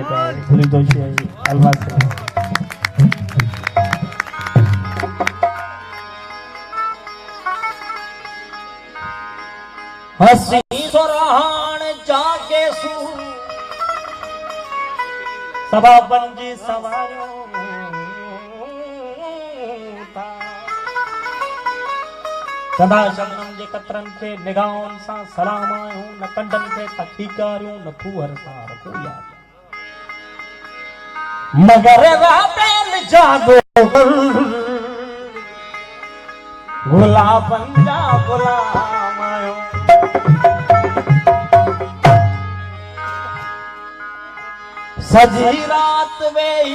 दोषी अलवास हसी सोराहण जाके सू सभा पंजी सवारो सदा शब्दन जे कतरन के निगाहन सा सलाम आयो न कंडन के तखीकारियो न फूहर सार को याद मगर रातेल जागो गुलाबन जा गुलाम आयो सजी रात वेही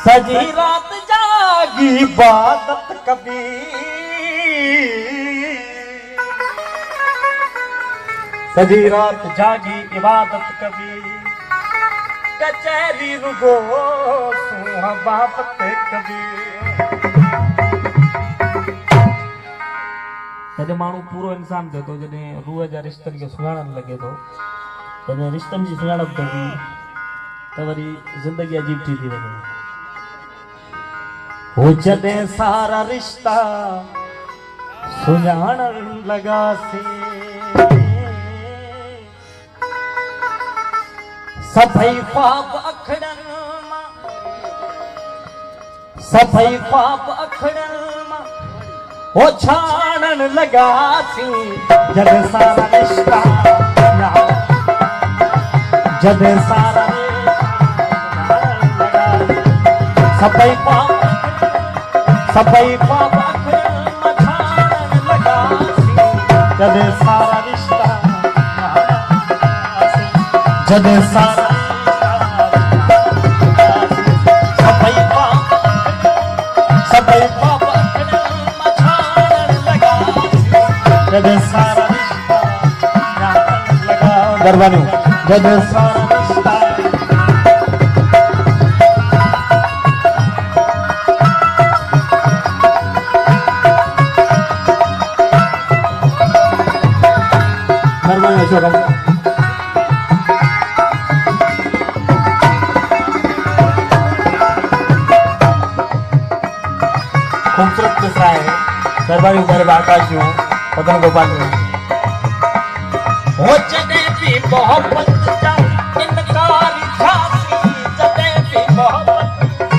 सजी रात जागी इबादत कभी सजी रात जागी इबादत कभी कचहरी रुगो सुहा बाबत कभी जॾहिं माण्हू पूरो इंसान थिए थो जॾहिं रूह जा रिश्तनि खे सुञाणण लॻे थो जॾहिं रिश्तनि जी सुञाणप थिए त वरी ज़िंदगी अजीब थी वञे हो जॾहिं सारा रिश्ता सुञाणण लॻासीं सभई पाप अखड़न मां सभई पाप अखड़न मां हो छाणण लॻासीं जॾहिं सारा रिश्ता जॾहिं सारा सभई पाप अखड़न मां छाणण लॻासीं जॾहिं सारा रिश्ता जॾहिं सारा सभई पाप अखड़न मां छाणण लॻासीं जॾहिं सारा रिश्ता लॻा दरबानियूं जॾहिं सारा रिश्ता दरबानियूं अचो खूबसूरत मिसरा है दरबारी गरीब आकाश यूं पतन गोपाल में हो जॾहिं भी मोहब्बत जा इनकार झांसी जॾहिं भी मोहब्बत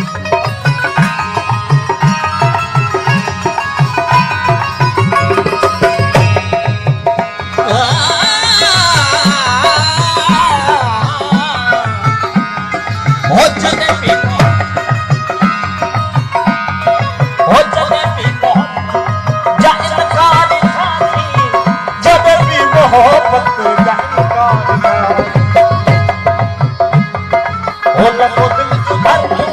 हो जॾहिं भी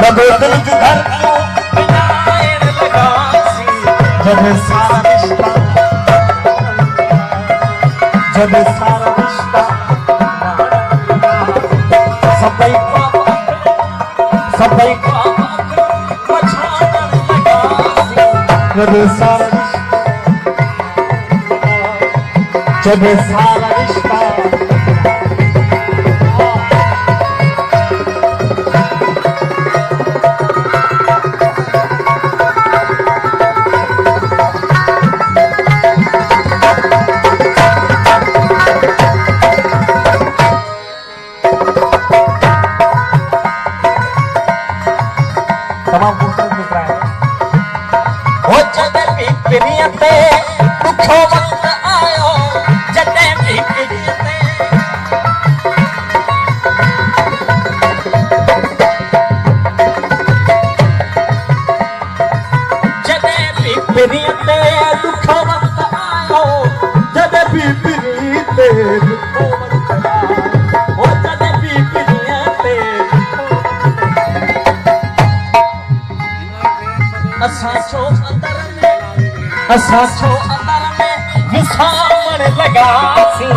लगो दिल जुधर क्यों बिनाएण लॻासीं जॾहिं सारा रिश्ता जॾहिं सारा रिश्ता सभई पाप मां छाणण लॻासीं जॾहिं सारा रिश्ता तमाम खूबसूरत मिसरा है हो जॾहिं भी पिरीअ ते ॾुखो वक़्तु आयो जॾहिं भी पिरीअ ते जॾहिं भी पिरीअ ते ॾुखो वक़्तु आयो जॾहिं भी पिरीअ ते ॾुखो वक़्तु आयो हो जॾहिं भी पिरीअ ते असां छो अंदर में विसामण लॻासीं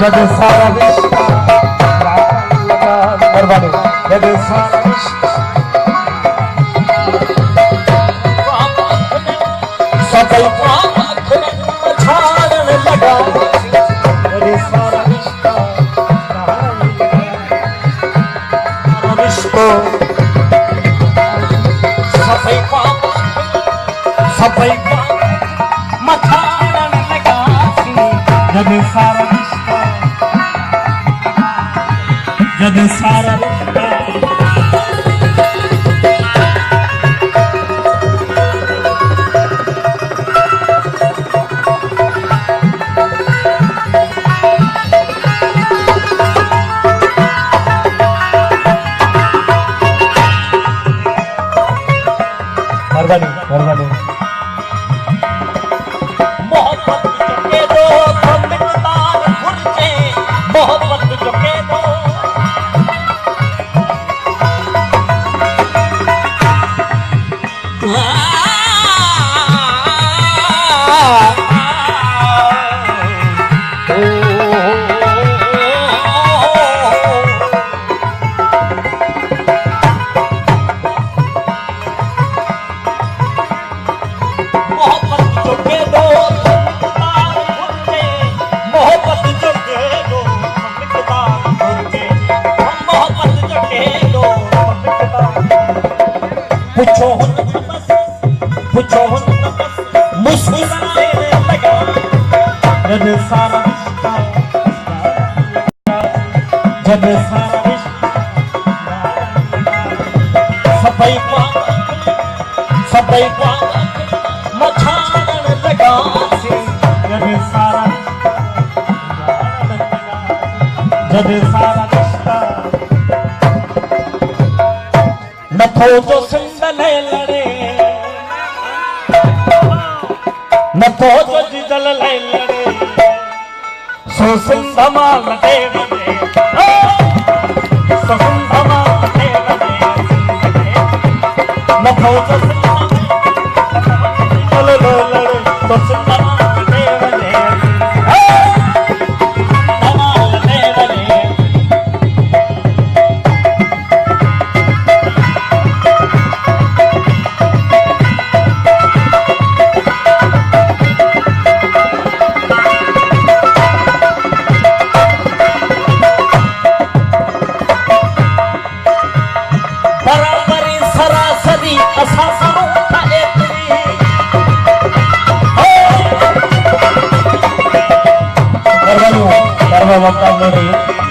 जॾहिं सारा रिश्ता बर्बाद जॾहिं सारा रिश्ता सभई पाप अखड़न मां छाणण लॻासीं जॾहिं सारा रिश्ता सभई मछाड़न लगासी जब सारा रिश्ता जब सारा रिश्ता मोहब्बत के दो मिकदार गुरजे मोहब्बत के दो पूछो मुस्कुराने लगा जब सारा रिश्ता जब सारा रिश्ता सभई मछाड़न लगा जब सारा रिश्ता नथो जो सिंधले लड़े नथो जो जिदल लड़े सो सिंधमा लड़े सो सिंधमा लड़े नथो जो जिदल लड़े सो सिंधमा वक्त